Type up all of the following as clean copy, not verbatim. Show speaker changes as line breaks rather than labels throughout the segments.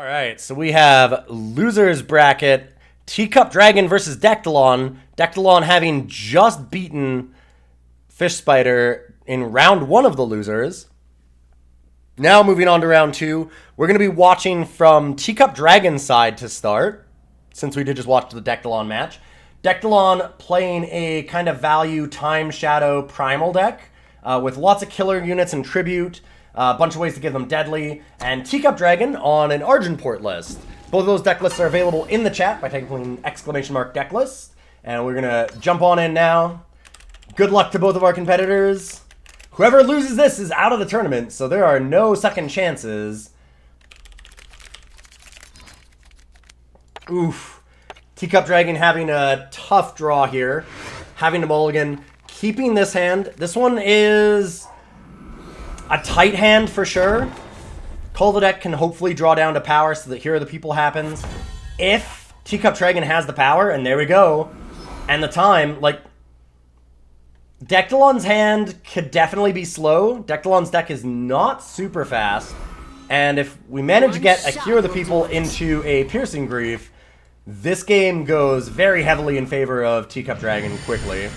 All right, so we have losers bracket, TeacupDragon versus Dectilon. Dectilon having just beaten Fish Spider in round one of the losers. Now moving on to round two, we're going to be watching from TeacupDragon's side to start, since we did just watch the Dectilon match. Dectilon playing a kind of value Time Shadow Primal deck with lots of killer units and tribute, a bunch of ways to give them deadly, and TeacupDragon on an Argenport list. Both of those deck lists are available in the chat by typing !deck list. And we're going to jump on in now. Good luck to both of our competitors. Whoever loses this is out of the tournament, so there are no second chances. Oof. TeacupDragon having a tough draw here. Having to mulligan. Keeping this hand. This one is a tight hand for sure. Call the Deck can hopefully draw down to power so that Here Are the People happens. If TeacupDragon has the power, and there we go, and the time, like, Dectilon's hand could definitely be slow. Dectilon's deck is not super fast. And if we manage to get a Here Are the People into a Piercing Grief, this game goes very heavily in favor of TeacupDragon quickly.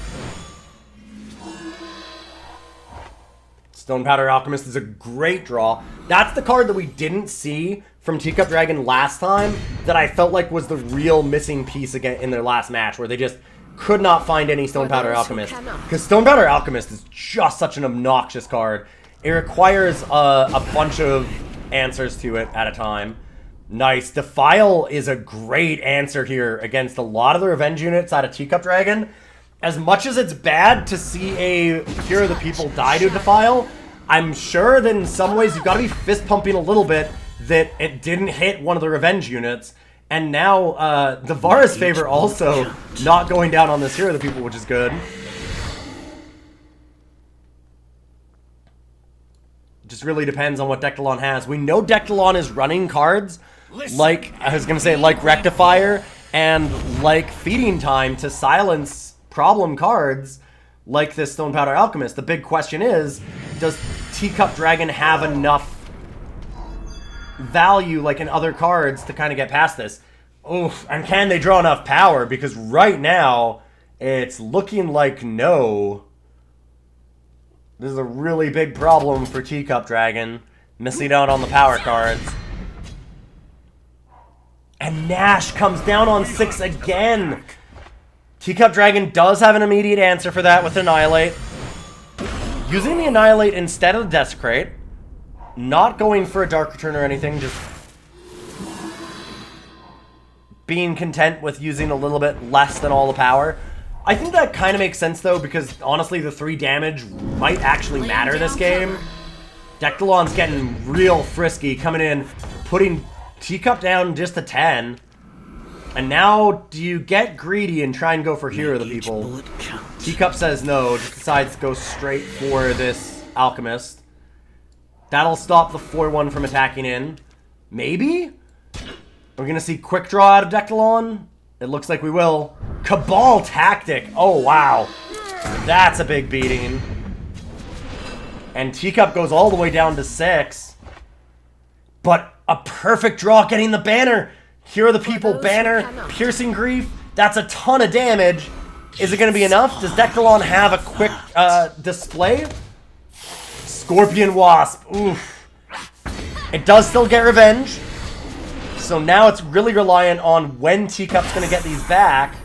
Stone Powder Alchemist is a great draw. That's the card that we didn't see from TeacupDragon last time that I felt like was the real missing piece again in their last match, where they just could not find any Stone Powder Alchemist. Because Stone Powder Alchemist is just such an obnoxious card. It requires a bunch of answers to it at a time. Nice. Defile is a great answer here against a lot of the revenge units out of TeacupDragon. As much as it's bad to see a Here Are the People die to Defile, I'm sure that in some ways you've got to be fist pumping a little bit that it didn't hit one of the revenge units. And now the Vara's favor also not going down on this Here Are the People, which is good. It just really depends on what Dectilon has. We know Dectilon is running cards like, I was going to say, like Rectifier and like Feeding Time to silence problem cards like this Stone Powder Alchemist. The big question is, does TeacupDragon have enough value like in other cards to kind of get past this? Oof, and can they draw enough power? Because right now, it's looking like no. This is a really big problem for TeacupDragon, missing out on the power cards. And Nash comes down on 6 again. TeacupDragon does have an immediate answer for that with Annihilate. Using the Annihilate instead of the Desecrate. Not going for a Dark Return or anything, just being content with using a little bit less than all the power. I think that kind of makes sense though, because honestly the 3 damage might actually matter this game. Dectilon's getting real frisky, coming in, putting Teacup down just to 10. And now, do you get greedy and try and go for Here Are the People? Teacup says no, just decides to go straight for this Alchemist. That'll stop the 4-1 from attacking in. Maybe? We're gonna see Quick Draw out of Dectilon? It looks like we will. Cabal Tactic! Oh, wow. That's a big beating. And Teacup goes all the way down to 6. But a perfect draw getting the banner! Here Are the People banner, Piercing Grief. That's a ton of damage. Is it going to be enough? Does Dectilon have a quick display? Scorpion Wasp. Oof. It does still get revenge. So now it's really reliant on when Teacup's going to get these back.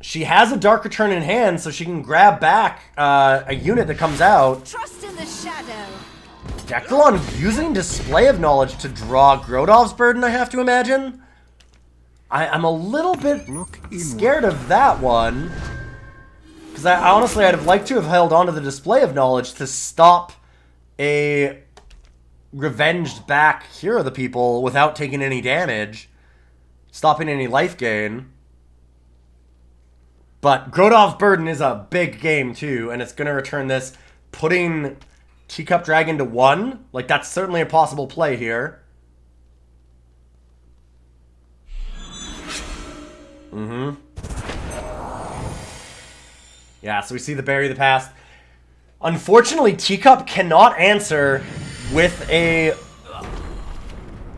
She has a Dark Return in hand, so she can grab back a unit that comes out.
Trust in the shadow.
Dectilon using Display of Knowledge to draw Grodov's Burden, I have to imagine. I'm a little bit scared of that one. Because I honestly, I'd have liked to have held on to the Display of Knowledge to stop a revenged back Here Are the People without taking any damage. Stopping any life gain. But Grodov's Burden is a big game too, and it's going to return this, putting TeacupDragon to 1. Like, that's certainly a possible play here. Yeah, so we see the Bury the Past. Unfortunately, Teacup cannot answer with a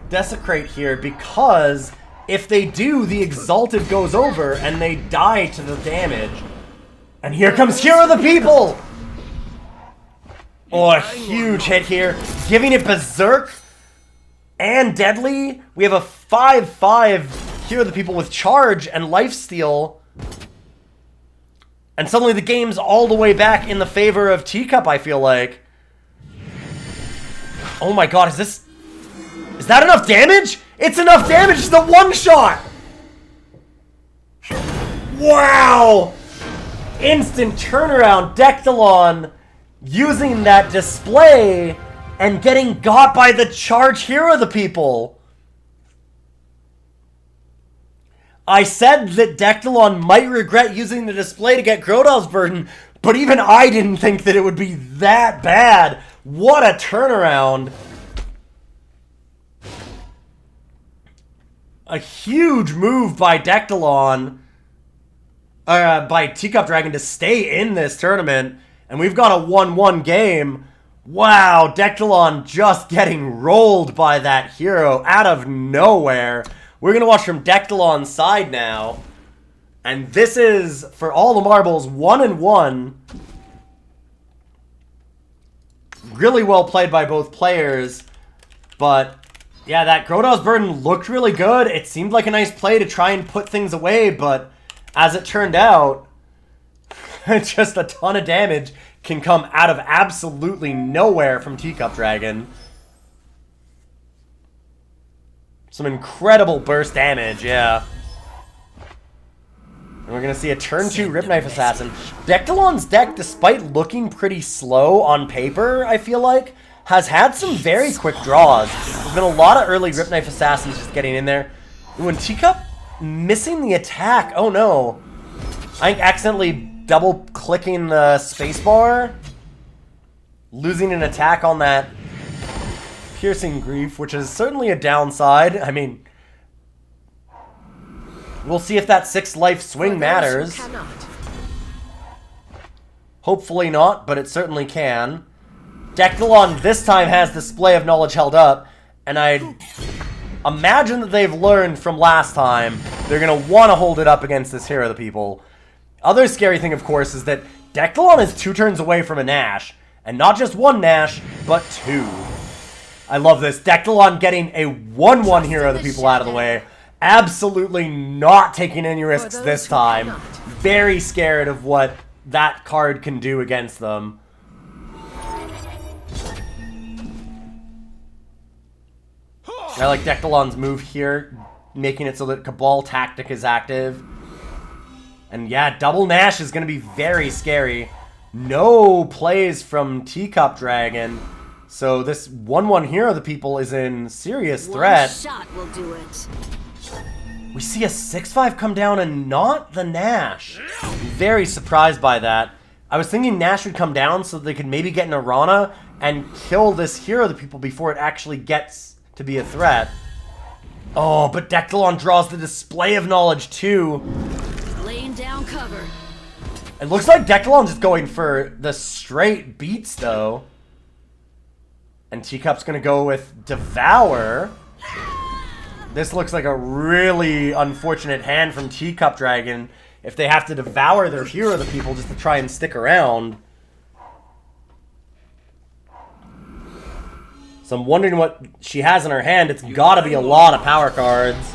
Desecrate here, because if they do, the Exalted goes over and they die to the damage. And here comes Hero of the People! Oh, a huge hit here. Giving it Berserk and Deadly. We have a 5/5 Hero of the People with Charge and Lifesteal. And suddenly the game's all the way back in the favor of Teacup, I feel like. Oh my god, is that enough damage? It's enough damage! It's the one-shot! Wow! Instant turnaround. Dectilon using that display and getting got by the Charge Hero of the People. I said that Dectilon might regret using the display to get Grodal's Burden, but even I didn't think that it would be that bad. What a turnaround. A huge move by Dectilon, by TeacupDragon to stay in this tournament. And we've got a 1-1 game. Wow, Dectilon just getting rolled by that hero out of nowhere. We're going to watch from Dectilon's side now. And this is, for all the marbles, 1-1. Really well played by both players. But, yeah, that Grodal's Burden looked really good. It seemed like a nice play to try and put things away. But, as it turned out, just a ton of damage can come out of absolutely nowhere from TeacupDragon. Some incredible burst damage, yeah. And we're going to see a turn 2 Rip Knife Assassin. Dectilon's deck, despite looking pretty slow on paper, I feel like, has had some very quick draws. There's been a lot of early Rip Knife Assassins just getting in there. Ooh, and Teacup missing the attack. Oh no. I think accidentally double-clicking the spacebar. Losing an attack on that Piercing Grief, which is certainly a downside. I mean, we'll see if that 6-life swing matters. Hopefully not, but it certainly can. Dectilon this time has Display of Knowledge held up, and I imagine that they've learned from last time. They're going to want to hold it up against this Hero of the People. Other scary thing, of course, is that Dectilon is 2 turns away from a Nash. And not just 1 Nash, but 2. I love this. Dectilon getting a 1/1 Hero of the People out of the way. Absolutely not taking any risks this time. Very scared of what that card can do against them. I like Dectilon's move here, making it so that Cabal Tactic is active. And yeah, double Nash is going to be very scary. No plays from TeacupDragon. So this 1/1 Hero of the People is in serious threat.
One shot will do it.
We see a 6/5 come down and not the Nash. Very surprised by that. I was thinking Nash would come down so they could maybe get an Arana and kill this Hero of the People before it actually gets to be a threat. Oh, but Dectilon draws the Display of Knowledge too.
Laying down cover.
It looks like Dectilon's just going for the straight beats, though. And Teacup's going to go with Devour. This looks like a really unfortunate hand from TeacupDragon if they have to devour their Hero of the People just to try and stick around. So I'm wondering what she has in her hand. It's got to be a lot of power cards.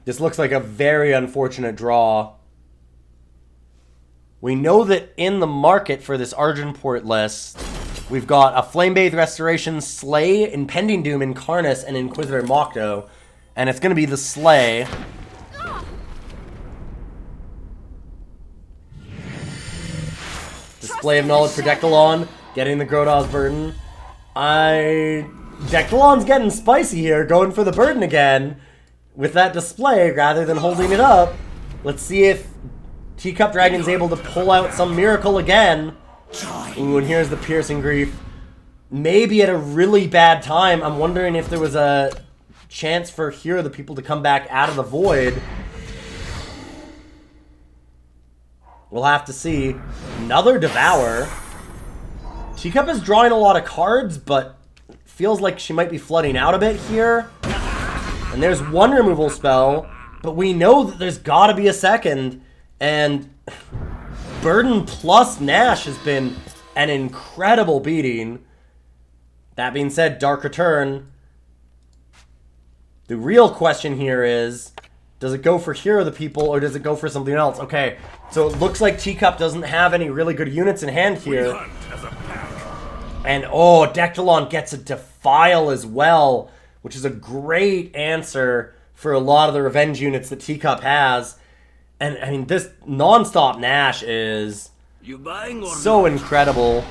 This looks like a very unfortunate draw. We know that in the market for this Argenport list, we've got a Flame-Bathed Restoration, Slay, Impending Doom, Incarnus, and Inquisitor Mokto. And it's going to be the Slay. Display of Knowledge for Dectilon, getting the Grodal's Burden. Dectilon's getting spicy here, going for the Burden again. With that display, rather than holding it up. Let's see if TeacupDragon's able to pull out some miracle again. Ooh, and here's the Piercing Grief. Maybe at a really bad time. I'm wondering if there was a chance for Hero of the People to come back out of the void. We'll have to see. Another Devour. Teacup is drawing a lot of cards, but feels like she might be flooding out a bit here. And there's one removal spell, but we know that there's got to be a second. And Burden plus Nash has been an incredible beating. That being said, Dark Return. The real question here is, does it go for Hero the People or does it go for something else? Okay, so it looks like Teacup doesn't have any really good units in hand here. And oh, Dectilon gets a Defile as well, which is a great answer for a lot of the revenge units that Teacup has. And I mean, this non-stop Nash is so incredible.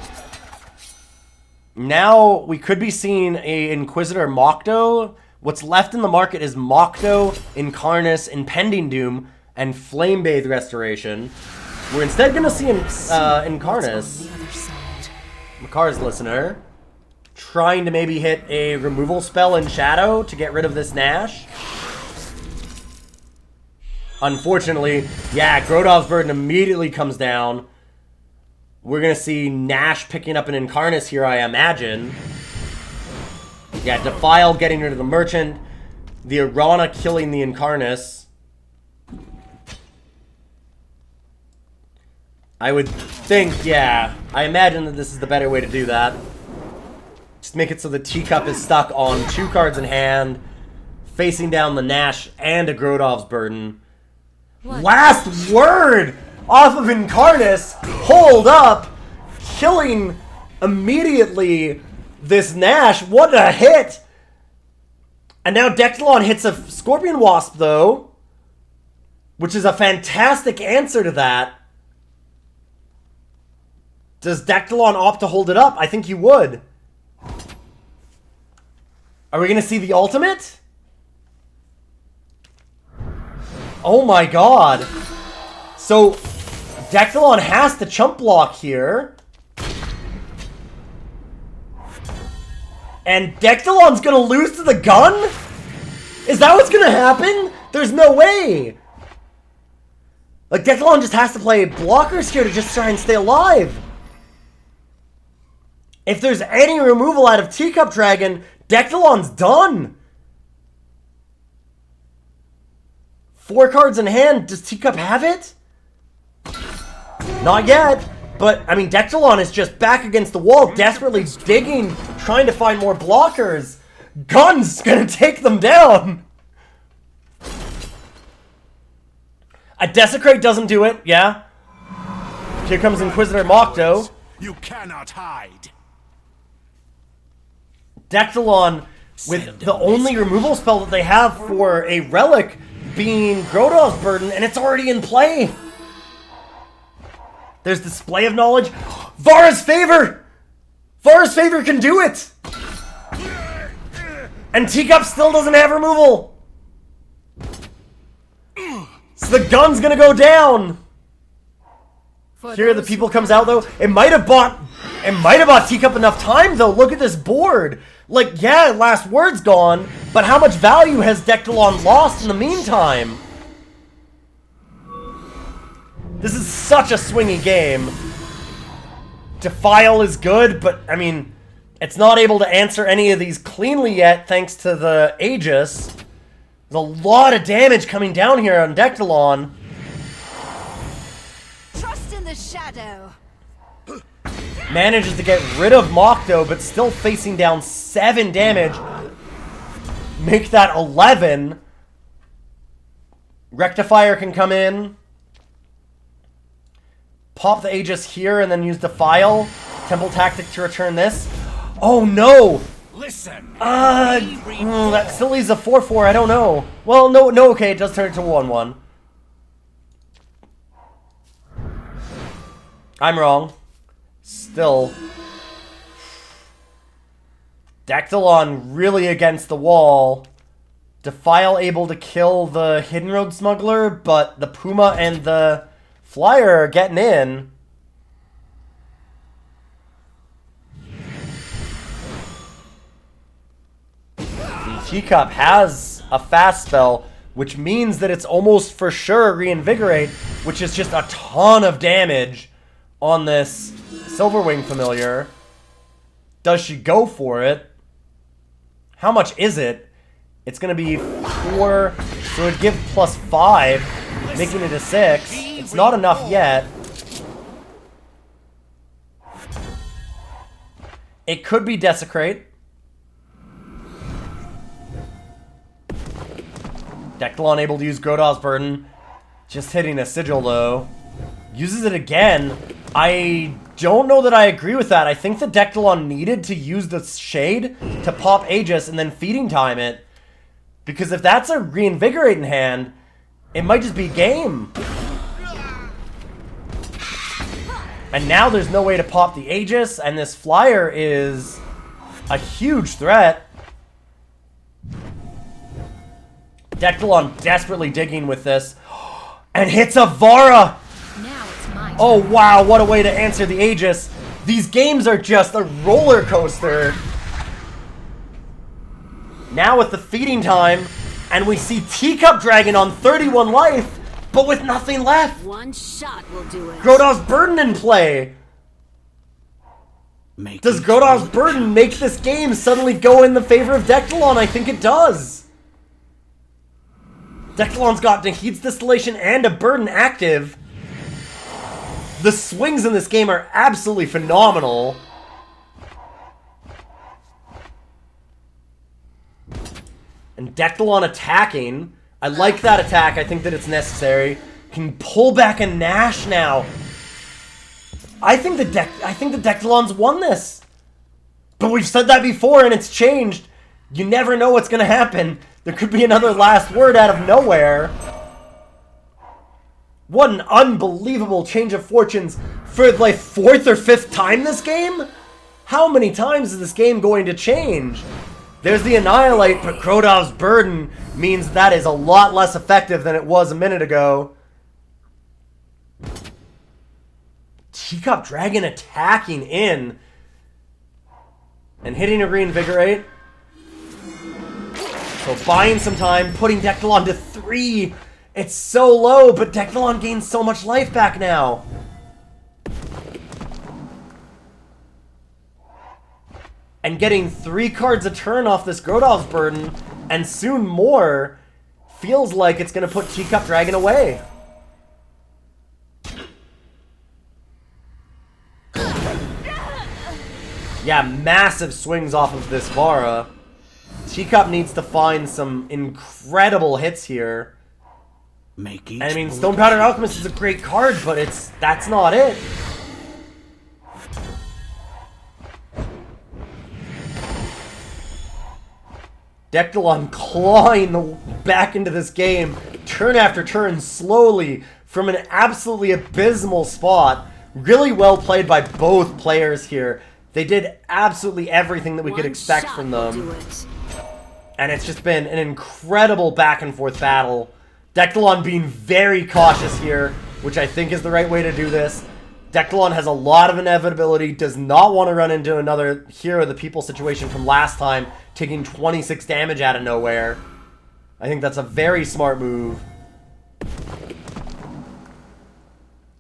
Now we could be seeing a Inquisitor Mokdo. What's left in the market is Mokdo, Incarnus, Impending Doom, and Flamebathe Restoration. We're instead going to see Incarnus, Makar's listener, trying to maybe hit a removal spell in Shadow to get rid of this Nash. Unfortunately, yeah, Grodov's Burden immediately comes down. We're going to see Nash picking up an Incarnus here, I imagine. Yeah, Defile getting rid of the Merchant. The Arana killing the Incarnus. I would think, yeah. I imagine that this is the better way to do that. Just make it so the Teacup is stuck on 2 cards in hand, facing down the Nash and a Grodov's Burden. What? Last word off of Incarnus. Hold up. Killing immediately this Nash. What a hit. And now Dectilon hits a Scorpion Wasp, though, which is a fantastic answer to that. Does Dectilon opt to hold it up? I think he would. Are we going to see the ultimate? Oh my god. So, Dectilon has to chump block here. And Dectilon's gonna lose to the gun? Is that what's gonna happen? There's no way. Like, Dectilon just has to play blockers here to just try and stay alive. If there's any removal out of TeacupDragon, Dectilon's done. 4 cards in hand. Does Teacup have it? Not yet. But, I mean, Dectilon is just back against the wall, desperately digging, trying to find more blockers. Gun's gonna take them down. A Desecrate doesn't do it, yeah. Here comes Inquisitor Mokdo.
You cannot hide.
Dectilon, with the only removal spell that they have for a relic being Grodov's Burden, and it's already in play. There's Display of Knowledge. Vara's Favor! Vara's Favor can do it! And Teacup still doesn't have removal. So the gun's gonna go down. Here the people comes out though. It might have bought Teacup enough time though. Look at this board. Like, yeah, last word's gone, but how much value has Dectilon lost in the meantime? This is such a swingy game. Defile is good, but, I mean, it's not able to answer any of these cleanly yet thanks to the Aegis. There's a lot of damage coming down here on Dectilon.
Trust in the shadow.
Manages to get rid of Mokdo, but still facing down 7 damage. Make that 11. Rectifier can come in. Pop the Aegis here and then use Defile. Temple Tactic to return this. Oh no!
Listen.
That still leaves a 4/4. I don't know. Well, no, okay, it does turn it to 1/1. I'm wrong. Still. Dectilon really against the wall. Defile able to kill the Hidden Road Smuggler, but the Puma and the Flyer are getting in. The Teacup has a fast spell, which means that it's almost for sure Reinvigorate. which is just a ton of damage on this Silverwing familiar. Does she go for it? How much is it? It's going to be 4, so it'd give +5, making it a 6. It's not enough yet. It could be Desecrate. Dectilon able to use Grodov's Burden. Just hitting a Sigil, though. Uses it again. I don't know that I agree with that. I think the Dectilon needed to use the Shade to pop Aegis and then feeding time it. Because if that's a reinvigorating hand, it might just be game. And now there's no way to pop the Aegis, and this flyer is a huge threat. Dectilon desperately digging with this. And hits a Vara!
Now it's mine.
Oh wow, what a way to answer the Aegis. These games are just a roller coaster. Now with the feeding time, and we see TeacupDragon on 31 life, but with nothing left.
One shot will do it.
Grodov's Burden in play. Does Grodov's Burden make this game suddenly go in the favor of Dectilon? I think it does. Dectilon's got Nahid's Distillation and a Burden active. The swings in this game are absolutely phenomenal. And Dectilon attacking. I like that attack. I think that it's necessary. Can pull back a Nash now. I think the Dectilon's won this. But we've said that before and it's changed. You never know what's going to happen. There could be another last word out of nowhere. What an unbelievable change of fortunes for like 4th or 5th time this game? How many times is this game going to change? There's the Annihilate, but Grodov's Burden means that is a lot less effective than it was a minute ago. TeacupDragon attacking in. And hitting a Reinvigorate. So buying some time, putting Dectilon to 3. It's so low, but Dectilon gains so much life back now. And getting 3 cards a turn off this Grodov's Burden, and soon more, feels like it's going to put TeacupDragon away. Yeah, massive swings off of this Vara. Teacup needs to find some incredible hits here. And I mean, Stone Powdered Alchemist is a great card, but that's not it. Dectilon clawing back into this game, turn after turn, slowly, from an absolutely abysmal spot. Really well played by both players here. They did absolutely everything that we could expect from them. And it's just been an incredible back and forth battle. Dectilon being very cautious here, which I think is the right way to do this. Dectilon has a lot of inevitability, does not want to run into another Hero of the People situation from last time, taking 26 damage out of nowhere. I think that's a very smart move.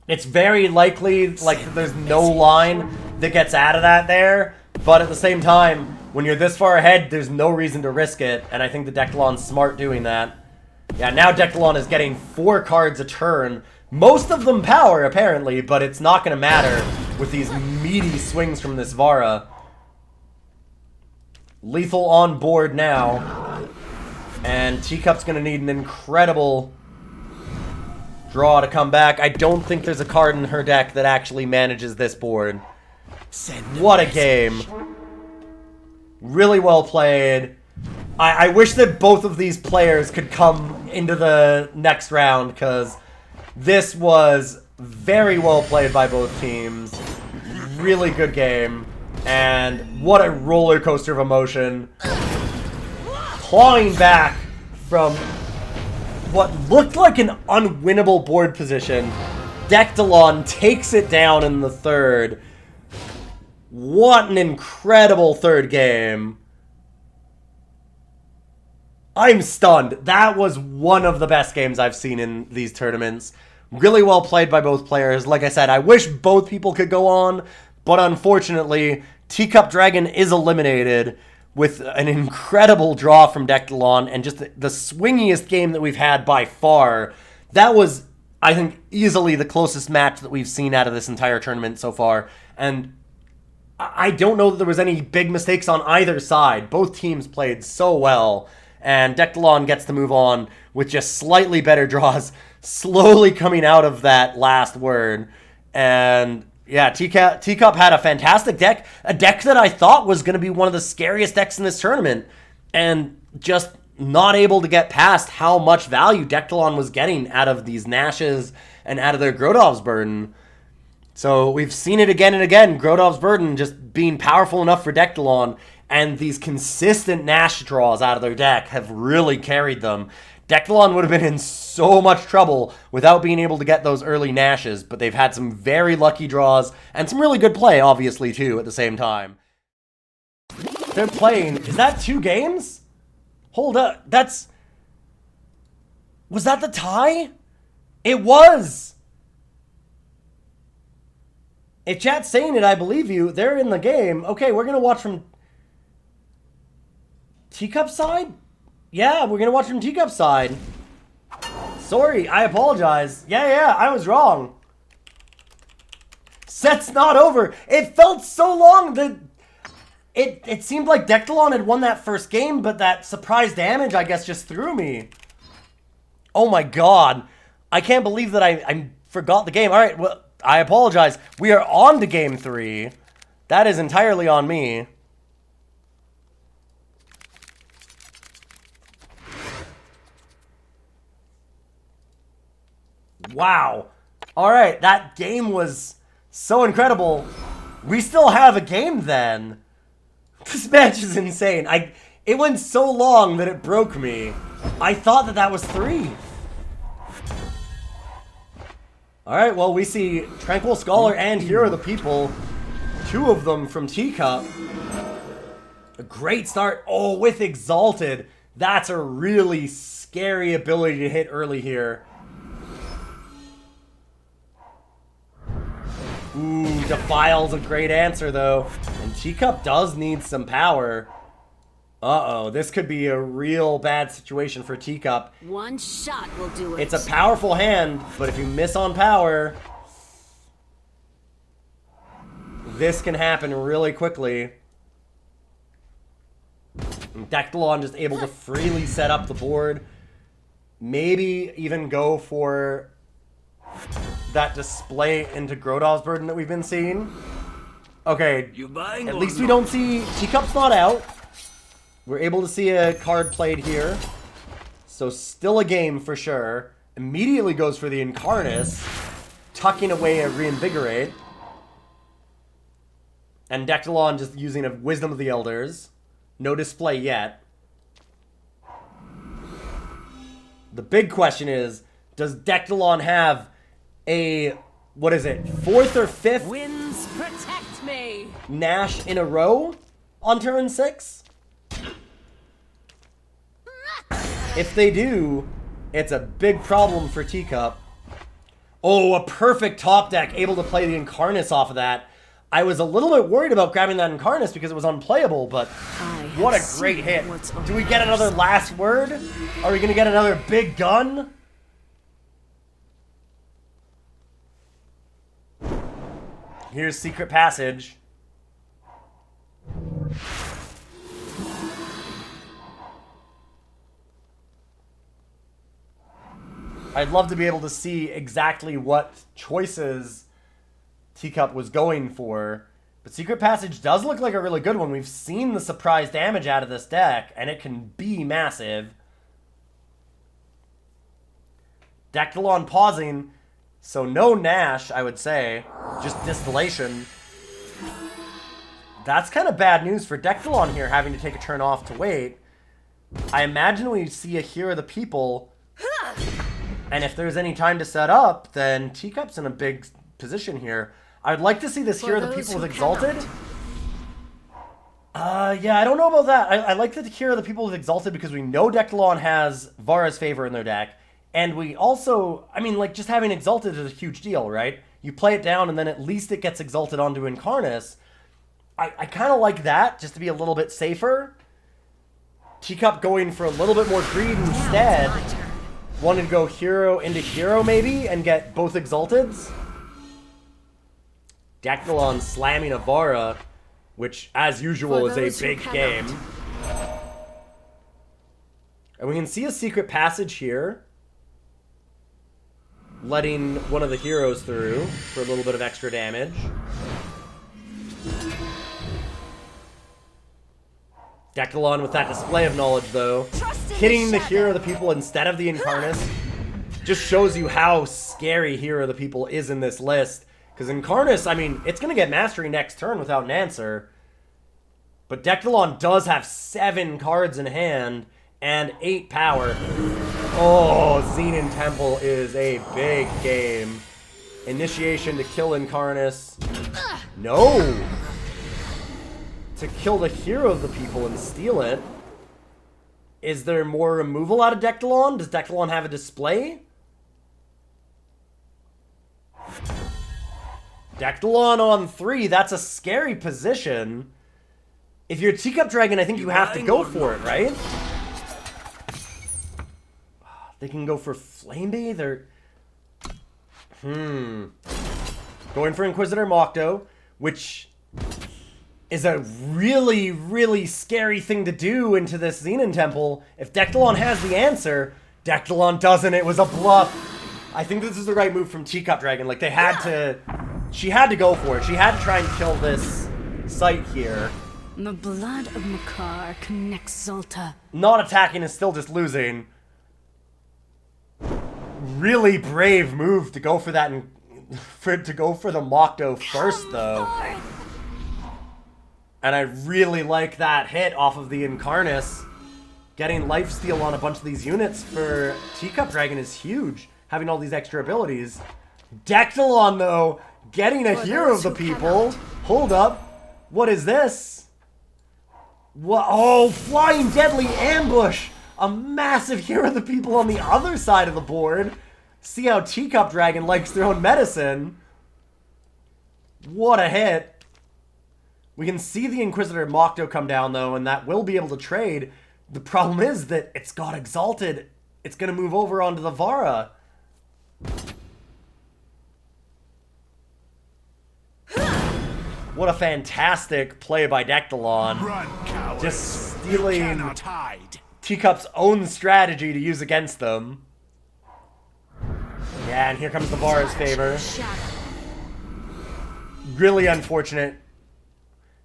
It's very likely, like, there's no line that gets out of that there, but at the same time, when you're this far ahead, there's no reason to risk it, and I think the Dectilon's smart doing that. Yeah, now Dectilon is getting 4 cards a turn, most of them power, apparently, but it's not going to matter with these meaty swings from this Vara. Lethal on board now, and Teacup's going to need an incredible draw to come back. I don't think there's a card in her deck that actually manages this board. What a game. Really well played. I wish that both of these players could come into the next round, because this was very well played by both teams. Really good game. And what a roller coaster of emotion. Clawing back from what looked like an unwinnable board position. Dectilon takes it down in the third. What an incredible third game. I'm stunned. That was one of the best games I've seen in these tournaments. Really well played by both players. Like I said, I wish both people could go on, but unfortunately, TeacupDragon is eliminated with an incredible draw from Dectilon and just the swingiest game that we've had by far. That was, I think, easily the closest match that we've seen out of this entire tournament so far. And I don't know that there was any big mistakes on either side. Both teams played so well. And Dectilon gets to move on with just slightly better draws, slowly coming out of that last word. And yeah, Teacup had a fantastic deck, a deck that I thought was going to be one of the scariest decks in this tournament, and just not able to get past how much value Dectilon was getting out of these Nashes and out of their Grodov's Burden. So we've seen it again and again, Grodov's Burden just being powerful enough for Dectilon, and these consistent Nash draws out of their deck have really carried them. Dectilon would have been in so much trouble without being able to get those early Nashes, but they've had some very lucky draws and some really good play, obviously, too, at the same time. They're playing... Is that 2 games? Hold up. That's... Was that the tie? It was! If chat's saying it, I believe you. They're in the game. Okay, we're going to watch from... Teacup side? Yeah, we're going to watch from Teacup side. Sorry, I apologize. Yeah, I was wrong. Set's not over. It felt so long that... It seemed like Dectilon had won that first game, but that surprise damage, I guess, just threw me. Oh my god. I can't believe that I forgot the game. Alright, well, I apologize. We are on to game 3. That is entirely on me. Wow. Alright, that game was so incredible. We still have a game then. This match is insane. It went so long that it broke me. I thought that was 3. Alright, well, we see Tranquil Scholar and Hero of the People. 2 of them from Teacup. A great start. Oh, with Exalted. That's a really scary ability to hit early here. Ooh, Defile's a great answer, though. And Teacup does need some power. Uh-oh, this could be a real bad situation for Teacup.
One shot will do it.
It's a powerful hand, but if you miss on power, this can happen really quickly. And Dectilon just able to freely set up the board. Maybe even go for that display into Grodov's Burden that we've been seeing. Okay, at least we don't see... Teacup's not out. We're able to see a card played here. So still a game for sure. Immediately goes for the Incarnus, tucking away a Reinvigorate. And Dectilon just using a Wisdom of the Elders. No display yet. The big question is, does Dectilon have a, what is it, 4th or 5th
Winds protect me.
Nash in a row on turn 6? If they do, it's a big problem for Teacup. Oh, a perfect top deck, able to play the Incarnus off of that. I was a little bit worried about grabbing that Incarnus because it was unplayable, but what a great hit. Do we get another last word? Are we going to get another big gun? Here's Secret Passage. I'd love to be able to see exactly what choices Teacup was going for. But Secret Passage does look like a really good one. We've seen the surprise damage out of this deck, and it can be massive. Dectilon pausing, so no Nash, I would say. Just Distillation. That's kind of bad news for Dectilon here, having to take a turn off to wait. I imagine we see a Hero of the People. And if there's any time to set up, then Teacup's in a big position here. I'd like to see this Hero of the People with Exalted. Yeah, I don't know about that. I like the Hero of the People with Exalted because we know Dectilon has Vara's Favor in their deck. And we also, I mean, like, just having Exalted is a huge deal, right? You play it down, and then at least it gets Exalted onto Incarnus. I kind of like that, just to be a little bit safer. Teacup going for a little bit more greed instead. Wanted to go hero into hero, maybe, and get both Exalteds. Dectilon slamming Avara, which, as usual, is a big game. And we can see a secret passage here, letting one of the heroes through for a little bit of extra damage. Dectilon with that display of knowledge, though. Hitting the Hero of the People instead of the Incarnus just shows you how scary Hero of the People is in this list. Because Incarnus, I mean, it's going to get Mastery next turn without an answer. But Dectilon does have 7 cards in hand and 8 power. Oh, Xenon Temple is a big game. Initiation to kill Incarnus. No! To kill the Hero of the People and steal it. Is there more removal out of Dectilon? Does Dectilon have a display? Dectilon on 3, that's a scary position. If you're TeacupDragon, I think you have to go for it, right? They can go for Flamebathe or... Going for Inquisitor Mokto, which is a really, really scary thing to do into this Xenon Temple. If Dectilon has the answer, Dectilon doesn't. It was a bluff. I think this is the right move from TeacupDragon. Like, they had to... She had to go for it. She had to try and kill this site here.
The blood of Makar connects Zolta.
Not attacking is still just losing. Really brave move to go for that and to go for the Mokto first, though. And I really like that hit off of the Incarnus. Getting lifesteal on a bunch of these units for TeacupDragon is huge. Having all these extra abilities. Dectilon, though, getting a Hero of the People. Hold up. What is this? What? Oh, Flying Deadly Ambush. A massive Hero of the People on the other side of the board. See how TeacupDragon likes their own medicine. What a hit. We can see the Inquisitor Mokto come down, though, and that will be able to trade. The problem is that it's got Exalted. It's going to move over onto the Vara. What a fantastic play by Dectilon.
Run, coward.
Just stealing
You cannot hide.
Teacup's own strategy to use against them. Yeah, and here comes the Vara's favor. Really unfortunate.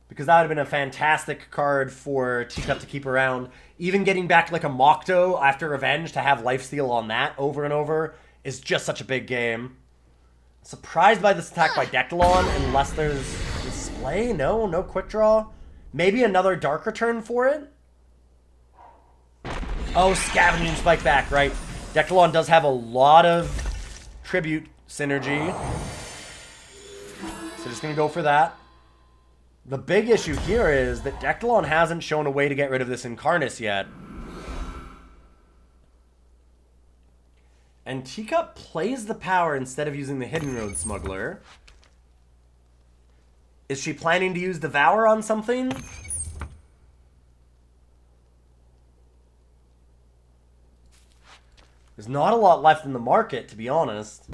Because that would have been a fantastic card for Teacup to keep around. Even getting back like a Mokto after Revenge to have lifesteal on that over and over is just such a big game. Surprised by this attack by Dectilon, unless there's display? No quick draw. Maybe another Dark Return for it? Oh, Scavenging Spike back, right. Dectilon does have a lot of Tribute synergy. So just gonna go for that. The big issue here is that Dectilon hasn't shown a way to get rid of this Incarnus yet. And Teacup plays the power instead of using the Hidden Road Smuggler. Is she planning to use Devour on something? There's not a lot left in the market, to be honest.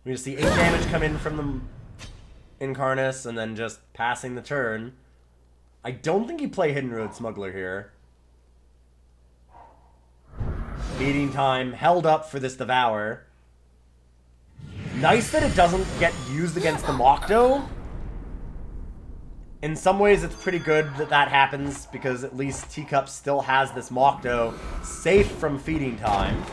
We just see 8 damage come in from the Incarnus and then just passing the turn. I don't think you play Hidden Road Smuggler here. Beating time, held up for this Devour. Nice that it doesn't get used against the Mokto. In some ways, it's pretty good that that happens, because at least Teacup still has this Mokto safe from feeding time.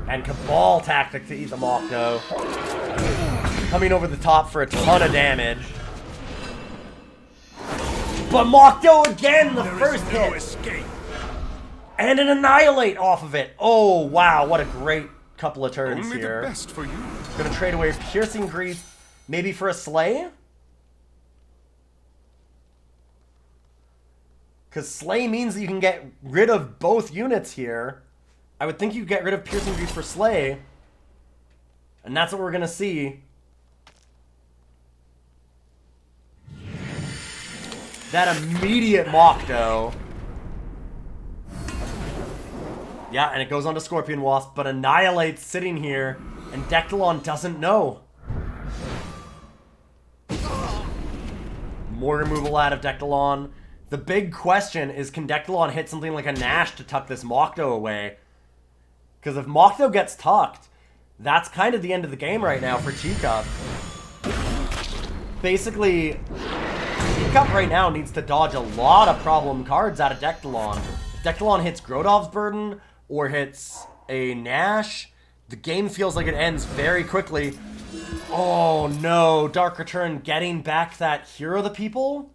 And Cabal tactic to eat the Mokto. Coming over the top for a ton of damage. But Mokto again, the first hit.
Escape.
And an Annihilate off of it. Oh, wow, what a great couple of turns
Only
here.
the best for you.
Gonna trade away Piercing Grease, maybe for a Slay? Because Slay means that you can get rid of both units here. I would think you get rid of Piercing Grease for Slay. And that's what we're gonna see. That immediate Mokdo. Yeah, and it goes on to Scorpion Wasp, but Annihilate's sitting here, and Dectilon doesn't know. More removal out of Dectilon. The big question is, can Dectilon hit something like a Nash to tuck this Mokdo away? Because if Mokdo gets tucked, that's kind of the end of the game right now for Teacup. Basically, Teacup right now needs to dodge a lot of problem cards out of Dectilon. If Dectilon hits Grodov's Burden or hits a Nash, the game feels like it ends very quickly. Oh no, Dark Return getting back that Hero of the People?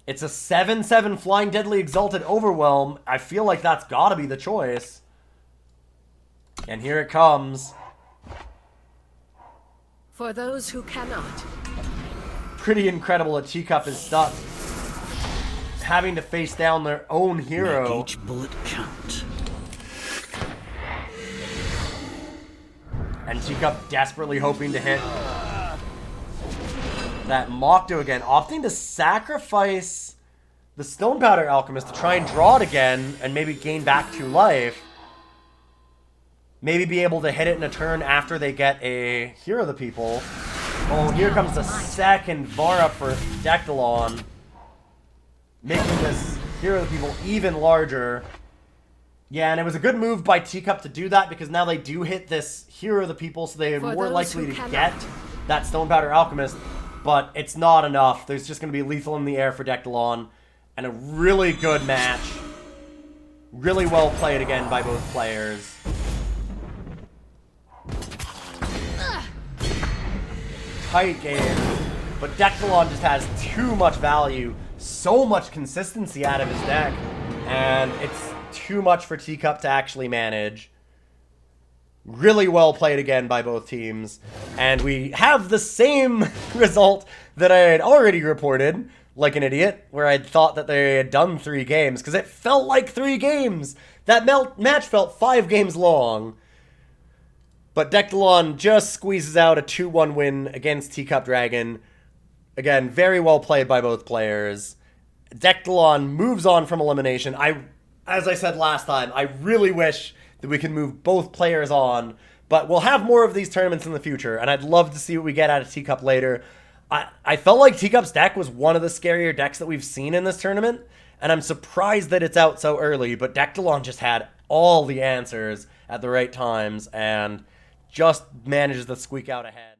It's a 7/7 Flying Deadly Exalted Overwhelm. I feel like that's gotta be the choice. And here it comes.
For those who cannot.
Pretty incredible that Teacup is stuck having to face down their own hero.
Make each bullet count.
And Teacup desperately hoping to hit that Mokdo again, opting to sacrifice the Stone Powder Alchemist to try and draw it again and maybe gain back 2 life. Maybe be able to hit it in a turn after they get a Hero of the People. Oh, here comes the second Vara for Dectilon, making this Hero of the People even larger. Yeah, and it was a good move by Teacup to do that, because now they do hit this Hero of the People, so they are more likely to get that Stone Powder Alchemist. But it's not enough. There's just going to be lethal in the air for Dectilon. And a really good match. Really well played again by both players. Tight game. But Dectilon just has too much value. So much consistency out of his deck. And it's too much for Teacup to actually manage. Really well played again by both teams. And we have the same result that I had already reported, like an idiot, where I thought that they had done 3 games, because it felt like 3 games. That match felt 5 games long. But Dectilon just squeezes out a 2-1 win against TeacupDragon. Again, very well played by both players. Dectilon moves on from elimination. As I said last time, I really wish that we can move both players on, but we'll have more of these tournaments in the future, and I'd love to see what we get out of Teacup later. I felt like Teacup's deck was one of the scarier decks that we've seen in this tournament, and I'm surprised that it's out so early, but Dectilon just had all the answers at the right times, and just manages to squeak out ahead.